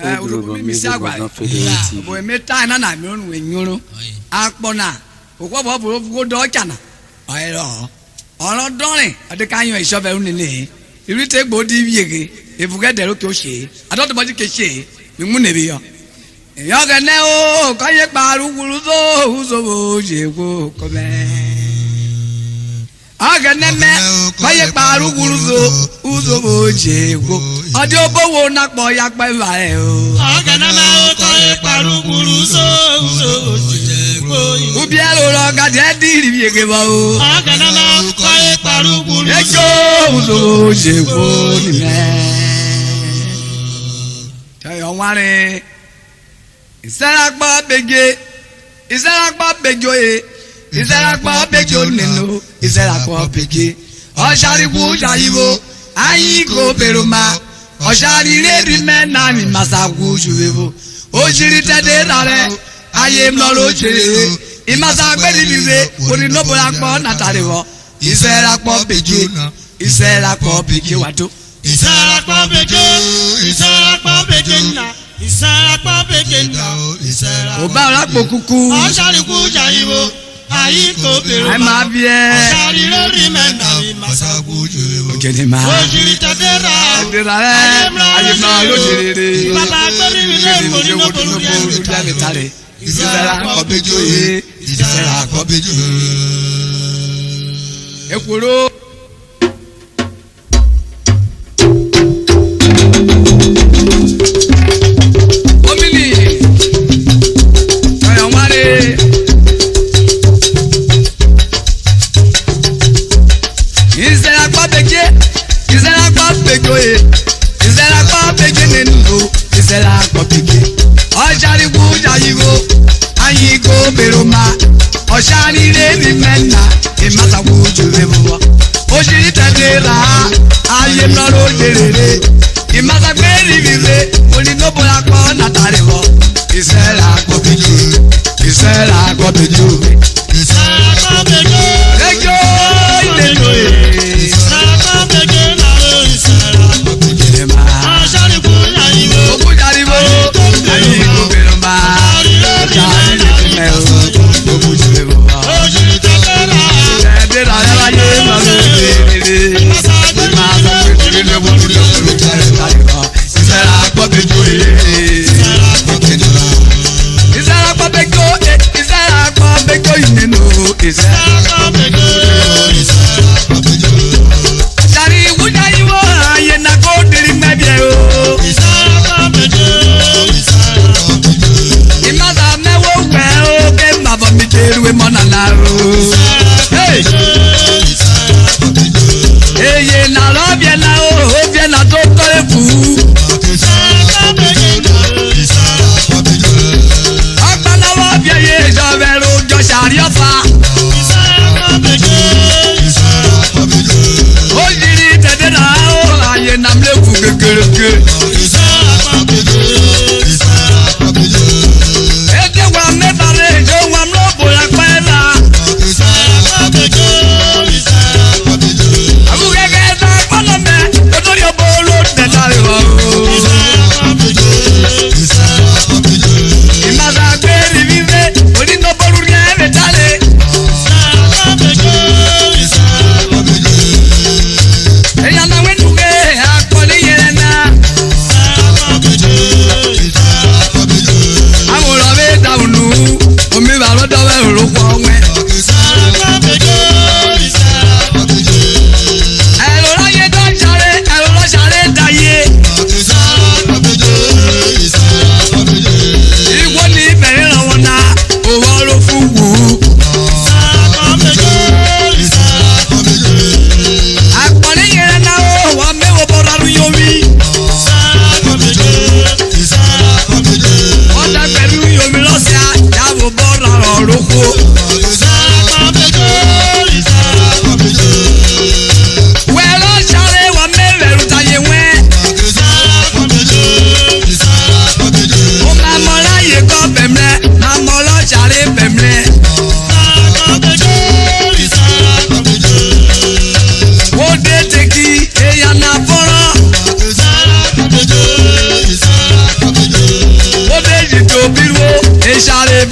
mi si agwa bo me ta na na mi onu enyoro apona okwo bo bo go do chana ayro oro dorin ade kan yan iso be ru ni iri te gbo di wiege ebuge dero ki o se adodo mo ji ke se mi mu ne bi yo yo ga ne o ko ye paru guru so uzo bo je ko ko be aga ne me ko ye paru guru so uzo bo je ko odi obowo na po ya pe ba e o aga ne me ko ye paru guru so uzo bo je ko ubi elo ro ga de di ri wiege ba o aga ne me ko ye paru guru so uzo bo je ko ni me tayo ware Isarakpa bejoye, Isarakpa bejo neno, Isarakpa beje. Oshari wu jayiwo, ayi ko beroma. Oshari redi mena mi masawu juwewo. Oshiri tede rare, aye mlolo jere. Imasa gbedi bize, oni nobo akpo natarewo. Isarakpa beje, Isarakpa beje wato. Isarakpa beje, Isarakpa beje na. Isarakpa begenda, Isarakpa. Oba olapo kuku. Oshari kuja iwo, ayi ko bero. Ai ma bie. Oshari lori mena mi masagu juwo. Ojeni ma. Ojiri tadera. Tadera re. Ayi ma lo jirere. Baba gbori mi le mori no bolu ya mi tare. Isarakpa bejoye, Isarakpa bejoye. Ekworo. Isarakpa beje nenu, Isarakpa beje. Oshari wuja yiwo, ayi go beroma. Oshari rebi mena, imasa wuju rebuwa. Oshiri tadera, aye mloro jerere. Imasa gberi vive, oni nobo akpo natarewo. Isarakpa beje, Isarakpa beje. Isarakpa beje, bejo nenu. Isarakpa beje na Isarakpa beje ma. Oshari kuja iwo, Okujaribo, ayi go beroma. Oshari rebi mena, wuju rebuwa. ojiri tadera. Tadera re aye mloro jerere. Imasa gberi vive, oni nobo akpo natarewo.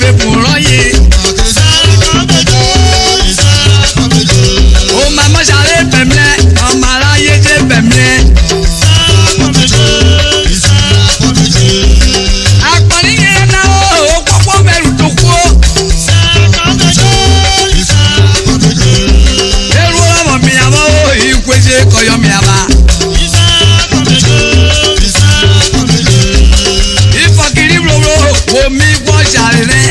fẹ́ fún rọ́yè. ó máa mọ́ sáré bẹ̀mílẹ̀ ọmọ aráyé dé bẹ̀mílẹ̀. akọni yẹn náà ó kọ́kọ́ mẹ́rù tó kú ó. eru ọmọ mi àmọ́ ó ìkwesí kọyọ mi àmà. ìfọ̀kìrì roro wo mi gbọ́ sàrẹ̀ rẹ̀.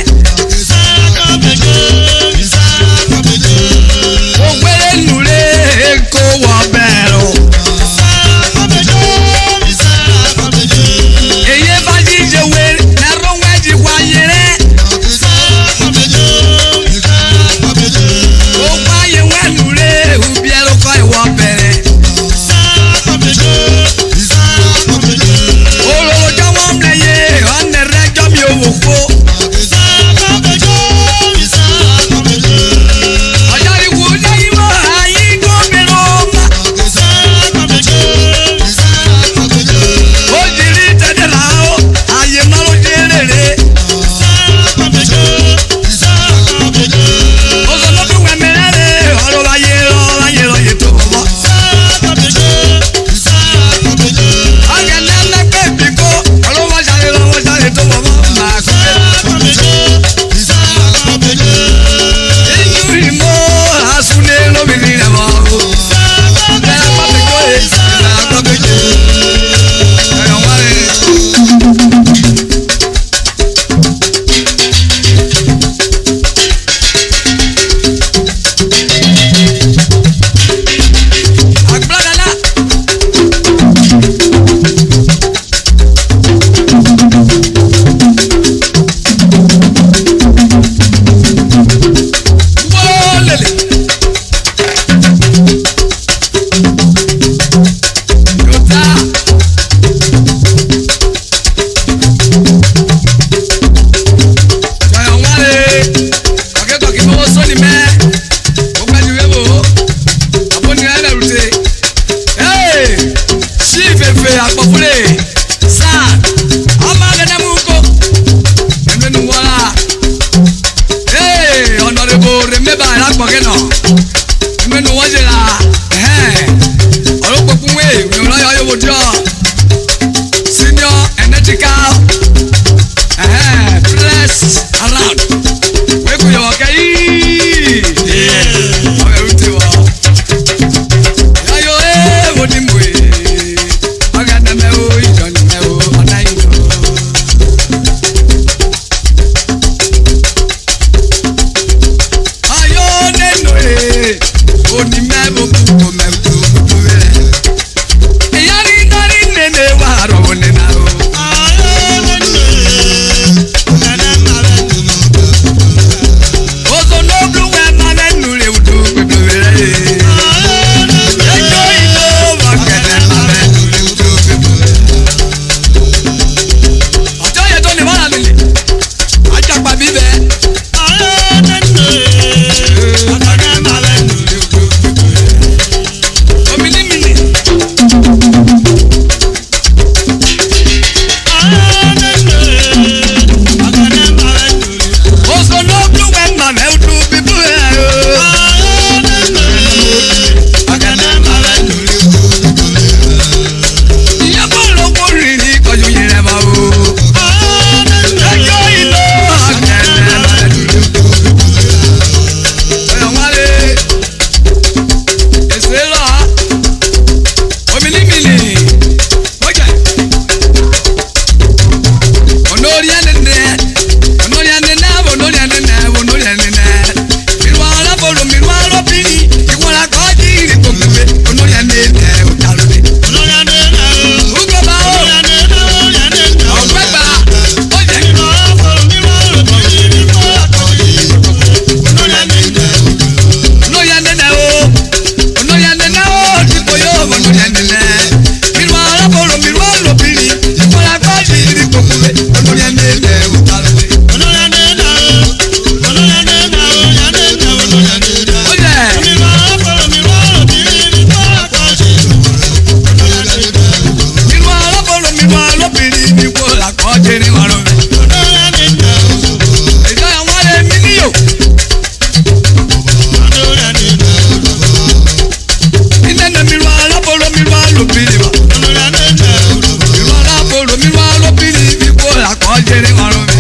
jẹrẹ ọ̀rọ̀ mi.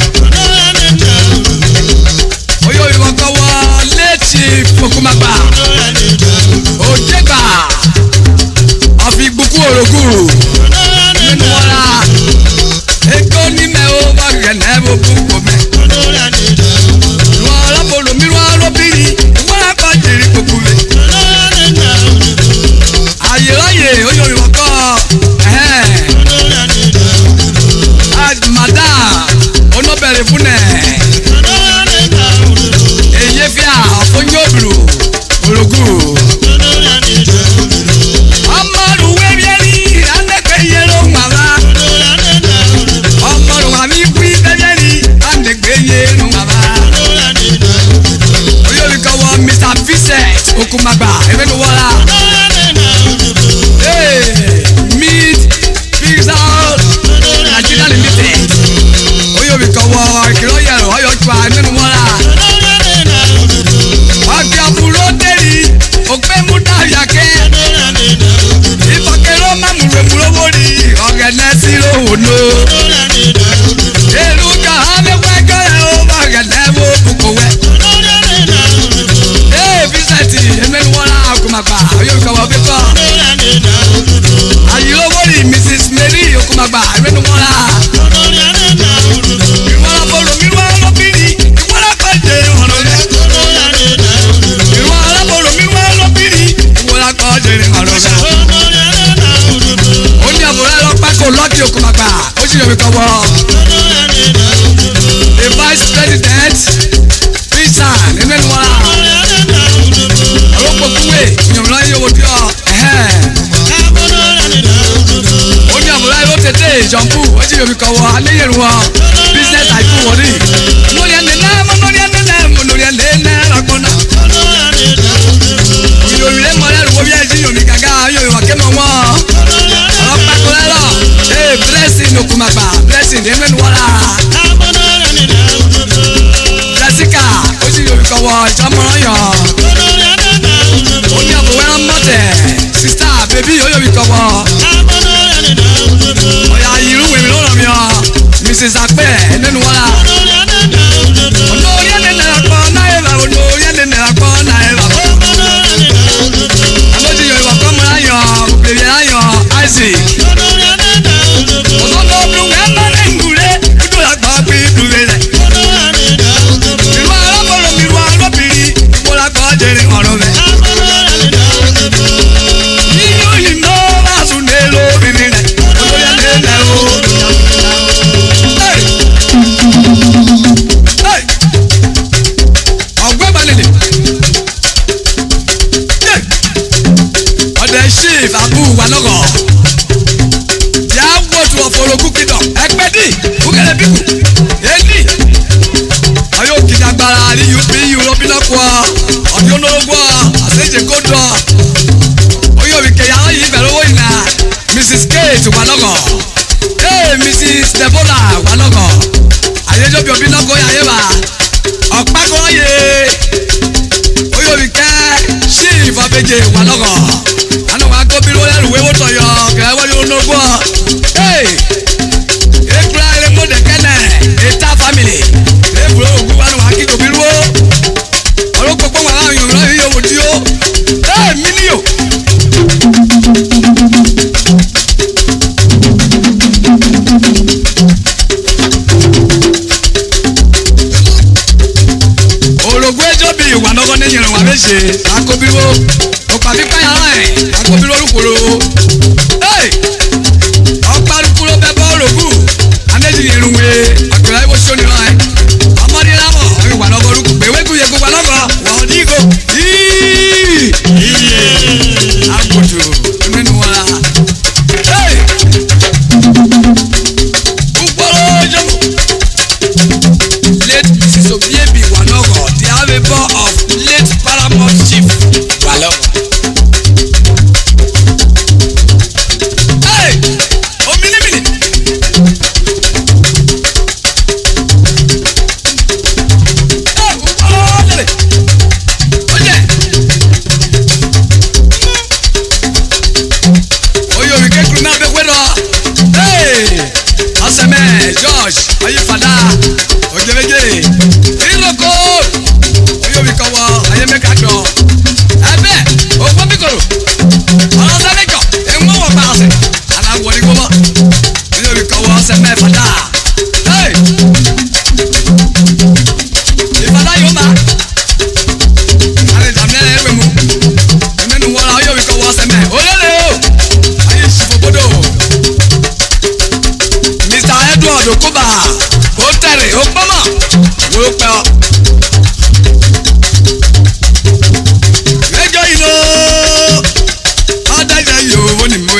Oyè ìwọ kọ́ wọ létí Fokumagba. Òjègbà ọ̀fi gbukú òròkù. Nínú wọ́ra èkó nímẹ̀ ó bá gẹ̀nẹ́ bó bú kò mẹ́. Ìwọ̀n ọlọ́pọ̀lọ́ mi wọ́n lóbìnrin ìwọ́n lápá jèrè gbogbo rẹ̀. Àyè ráyè oyè ìwọ kọ́ madam onobere fúnẹ̀. Èyí fi àfọ̀nyọ́bìrò òròkù. Ọmọdún wẹ́rẹ́rì anẹ́gbẹ́ yẹlò màmá. Ọmọdún wà mí kú ibẹ́rẹ́rì anẹ́gbẹ́ yẹlò màmá. Oyè olùkọ́wọ́ Mr. Vincent Okumagba ẹ̀mẹ́nu wọ́lá. Meat pizza Nigeria limited. Oyè olùkọ́wọ́ ìkìlọ̀ yẹ̀rọ ọyọ̀ tó a ẹ̀mẹ́nu wọ́lá. Ọ̀gẹ̀ àbúrò dẹ́rì òpé mú dáyà kẹ́. Ìfọ̀kẹ́rọ̀ máa mú rẹ̀ wọ́rí ọ̀gẹ̀ nẹ́sí lóhùnú. Èrú ká àmẹ́wẹ́ gẹ́rẹ́ ó bá gẹ̀dẹ́ bó bùkún wẹ̀. Vincent ẹ̀mẹ́nu wọ́lá Okumagba oyè olùkọ́wọ́ bíkọ́. Àyìnlówórì Mrs. Mary Okumagba ẹ̀mẹ́nu wọ́lá. Ìwọ́n bọ̀rọ̀ mi wá lọ́bìnrin ìwọ́n lápá jẹ́ ọ̀rọ̀ rẹ̀. Ìwọ́n alábọ̀rọ̀ mi wá lọ́bìnrin ìwọ́n lápá jẹ́ ọ̀rọ̀ rẹ̀. Ó ní àbúrò ẹ̀ lọ́pẹ́ kò lọ́ọ̀kì Okumagba ó sì yọ̀ mí kọ́ wọ́. The vice president Vincent ẹ̀mẹ́nu wọ́lá. Ọlọ́pọ̀ kúwé ìyọ̀nà yóò wò díọ̀. Ó ní àbúrò ẹ̀ ló tètè jọ̀ǹpù ó sì yọ̀ mí kọ́ wọ́ aléyẹ̀rù wọn business àìkú wọ̀rí. Lórí ẹni náà mọ́ lórí ẹni náà mọ́ lórí ẹni náà lágbọ́nà. Ìyòrì rẹ̀ mọ́ lẹ́rù wo bí ẹ̀jí yòmí gàgà yòmí wà kémọ̀ wọ́n. Ọlọ́pàá kò lẹ́rọ̀ blessing Okumagba blessing ẹ̀mẹ́nu wọ́lá. Jessica ó sì yòmí kọ́ wọ́ ìjọmọ́ràn yàn. Ó ní àbúrò ẹran mọ́tẹ̀ sista bèbí ó yòmí kọ́ wọ́. Ọ̀yà ìrú wèmí ló rọ̀ mí ọ́ Mrs. Akpẹ́ ẹ̀mẹ́nu wọ́lá. Olórí ẹni nẹ̀rẹ̀ pọ̀ náírà olórí ẹni nẹ̀rẹ̀ pọ̀ náírà. Àlójì Yorùbá kọ́ mọ́ ayọ̀ òbèrè ayọ̀ Isaac. Òsòdò obìnrin ẹ̀ máa ń gbùrẹ́ dúdú àgbà bí dùrẹ́ rẹ̀. Ìlú alábọ̀rọ̀ mi wá lóbìnrin ìwọ́lá kọ́ jẹrẹ ọ̀rọ̀ rẹ̀. Nínú ìlú máa sùn dé lóbìnrin rẹ̀ olórí ẹni nẹ̀rẹ̀ o. Ọ̀gbẹ́gbalẹ̀lẹ̀ ọ̀dẹ̀ chief abu wanọ̀gọ̀ yà wọ́tù ọ̀fọ̀rọ̀kù kìdọ̀ ẹgbẹ́dì bukẹ̀lẹ̀ bíkù èlì ọ̀yọ́ kìdàgbàrà àríyù bí yorùbá ọ̀dí onórogbo àṣejì kódọ̀ oyè òbíkẹ́ yàrá yìí bẹ̀rẹ̀ owó ìnà Mrs. Kate wanọ̀gọ̀ Mrs. Deborah wanọ̀gọ̀ àyẹjọ́ bí òbí náà kó yà yé wa ọ̀pákọ́yé oyè òbíkẹ́ chief abẹ́jẹ́ wanọ̀gọ̀ àná wàá kó bíró lẹ́rù wéwó tọ̀yọ̀ kẹ́ wọ́n yóò nógbó ekura eremo dẹkẹnẹ eta family eburo ogun wani wa kiko bi ruo ọlọpọpọ wà láàrin òmìnira yìí yóò wò di o mílíò. Òrògùn ẹjọ́ bíi ìwà lọ́gọ́ ní ìrìn wà méje akóbíró òpàbí pàyàrá ẹ̀ akóbíró olùkòrò ọ̀párùkúrò bẹ́ẹ̀ bọ́ òrògùn anẹ́jì ìrùnwé àgbẹ̀rẹ̀ ìwọ sọ́ni rán ẹ̀ ọmọdé lámọ̀ ìwà lọ́gọ́ orúkọ gbèwékù yẹ gbogbo lọ́gọ́ wọ́n ní ìgò iye àgùtù nínú wa. Late Mrs. Obiebi Wanogo, the Avebo of late Paramount Chief Walogo. Amen George ayi fada ogebeje iroko oyo bi kowo aye meka do ebe ogbo bikoro ala se mejo enwo wo pa se ala wo ni gomo oyo bi kowo se me fada hey ifada yo ma ale damne ewe mu emenu wora oyo bi kowo se me olele o ayi sifobodo Mr. Edward Okuba hotel Okpama wo pe o ejo ino adaja yo woni mo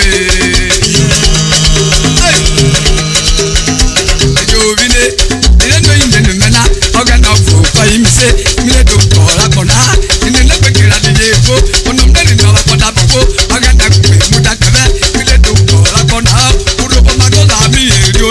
ejo vine ile no inde no mena oga na fo ko yimi se mi le do ko la kona ine le pe kira di ye ko ono mde ni no la kona bo oga na ku mu da kebe mi le do ko la kona uro bo ma ko la mi ero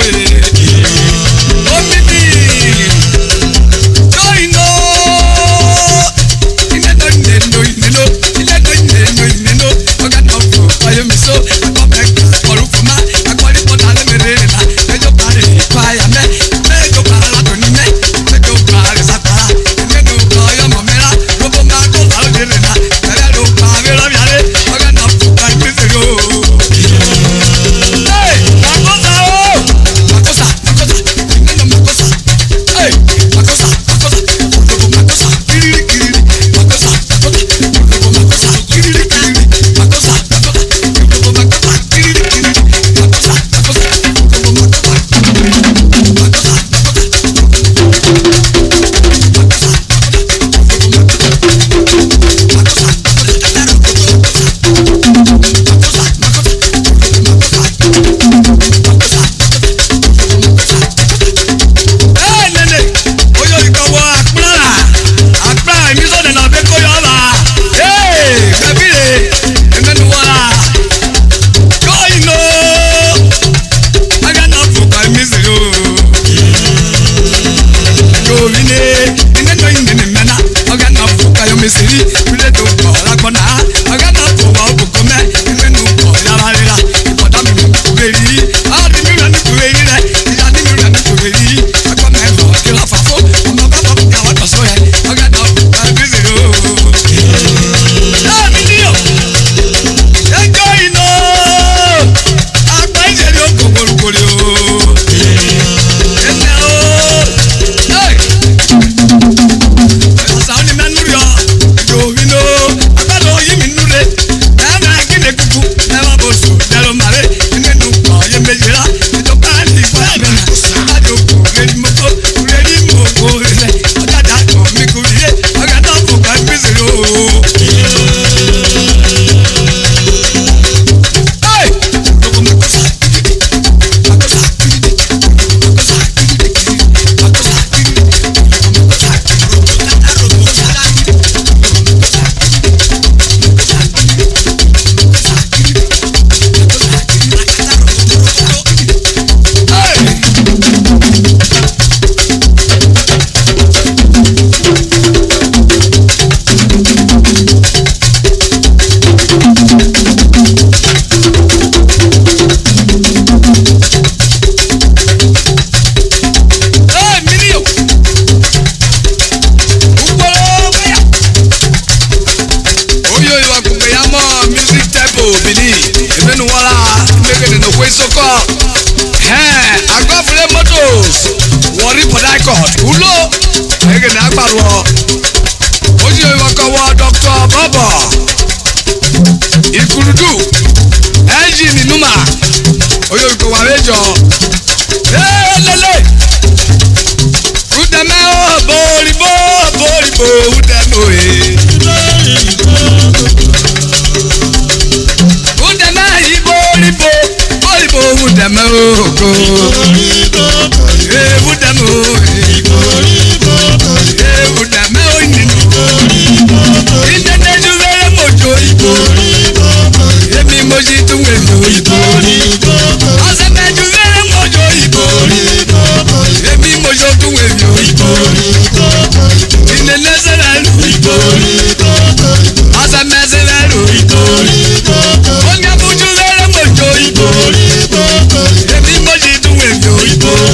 Igbo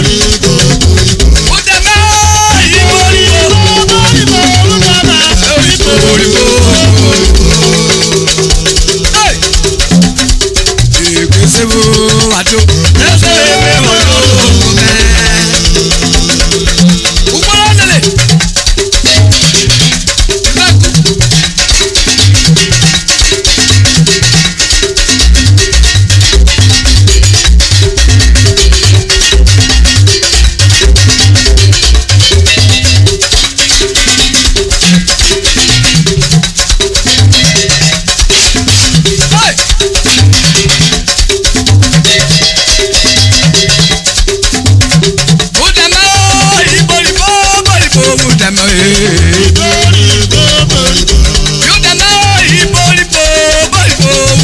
udeme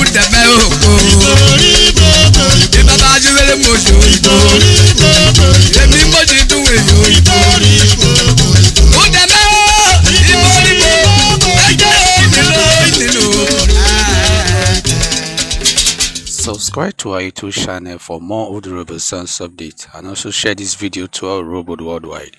udeme oko ibaba juwele mojo emi moji duwe yo udeme Subscribe to our YouTube channel for more Old Rebel Sounds updates and also share this video to our robot worldwide.